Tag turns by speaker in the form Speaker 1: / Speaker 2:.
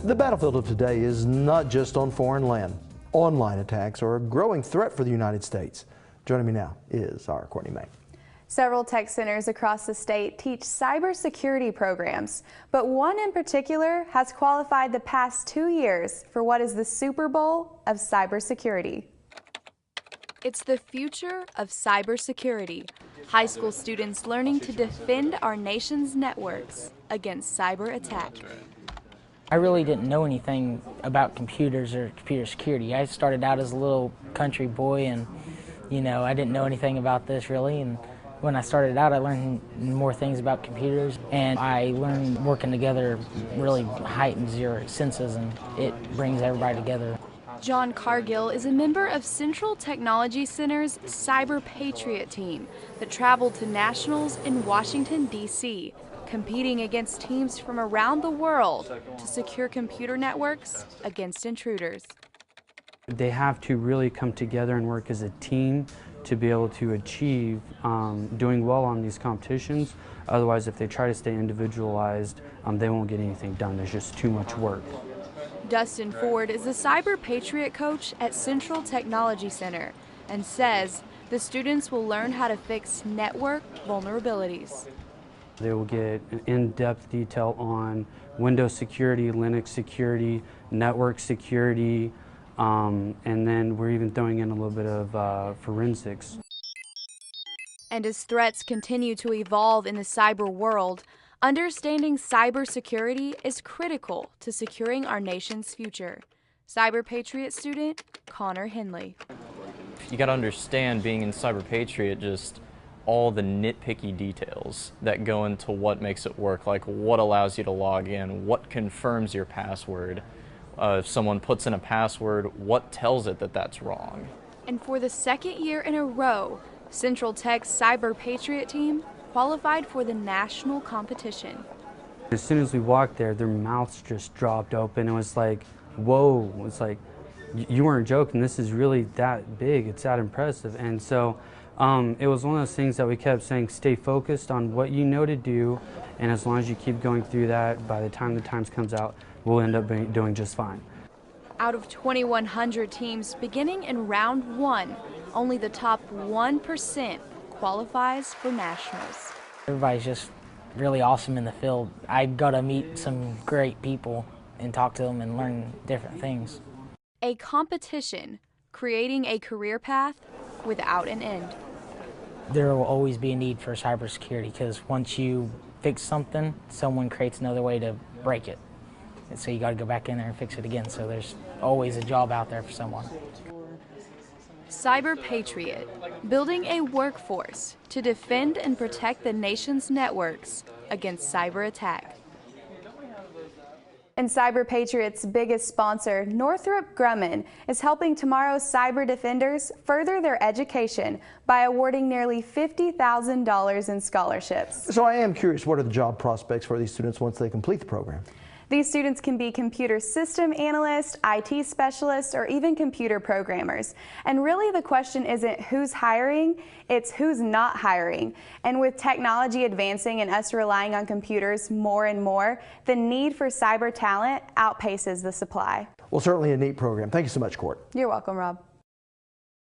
Speaker 1: The battlefield of today is not just on foreign land. Online attacks are a growing threat for the United States. Joining me now is our Courtney May.
Speaker 2: Several tech centers across the state teach cybersecurity programs, but one in particular has qualified the past 2 years for what is the Super Bowl of cybersecurity. It's the future of cybersecurity. High school students learning to defend our nation's networks against cyber attack.
Speaker 3: I really didn't know anything about computers or computer security. I started out as a little country boy and, I didn't know anything about this really. And when I started out, I learned more things about computers, and I learned working together really heightens your senses and it brings everybody together.
Speaker 2: John Cargill is a member of Central Technology Center's Cyber Patriot team that traveled to nationals in Washington, D.C., competing against teams from around the world to secure computer networks against intruders.
Speaker 4: They have to really come together and work as a team to be able to achieve doing well on these competitions. Otherwise, if they try to stay individualized, they won't get anything done. There's just too much work.
Speaker 2: Dustin Ford is the Cyber Patriot coach at Central Technology Center and says the students will learn how to fix network vulnerabilities.
Speaker 4: They will get in-depth detail on Windows security, Linux security, network security, and then we're even throwing in a little bit of forensics.
Speaker 2: And as threats continue to evolve in the cyber world, understanding cybersecurity is critical to securing our nation's future. Cyber Patriot student Connor Henley.
Speaker 5: You got to understand, being in Cyber Patriot, just all the nitpicky details that go into what makes it work, like what allows you to log in, what confirms your password. If someone puts in a password, what tells it that that's wrong?
Speaker 2: And for the second year in a row, Central Tech's Cyber Patriot team qualified for the national competition.
Speaker 4: As soon as we walked there, their mouths just dropped open. It was like, whoa, it's like, you weren't joking, this is really that big, it's that impressive. And so it was one of those things that we kept saying, stay focused on what you know to do, and as long as you keep going through that, by the time the times comes out, we'll end up doing just fine.
Speaker 2: Out of 2,100 teams beginning in round 1, only the top 1% qualifies for nationals.
Speaker 3: Everybody's just really awesome in the field. I got to meet some great people and talk to them and learn different things.
Speaker 2: A competition, creating a career path without an end.
Speaker 3: There will always be a need for cybersecurity because once you fix something, someone creates another way to break it. And so you got to go back in there and fix it again. So there's always a job out there for someone.
Speaker 2: Cyber Patriot, building a workforce to defend and protect the nation's networks against cyber attack. And Cyber Patriot's biggest sponsor, Northrop Grumman, is helping tomorrow's cyber defenders further their education by awarding nearly $50,000 in scholarships.
Speaker 1: So I am curious, what are the job prospects for these students once they complete the program?
Speaker 2: These students can be computer system analysts, IT specialists, or even computer programmers. And really the question isn't who's hiring, it's who's not hiring. And with technology advancing and us relying on computers more and more, the need for cyber talent outpaces the supply.
Speaker 1: Well, certainly a neat program. Thank you so much, Court.
Speaker 2: You're welcome, Rob.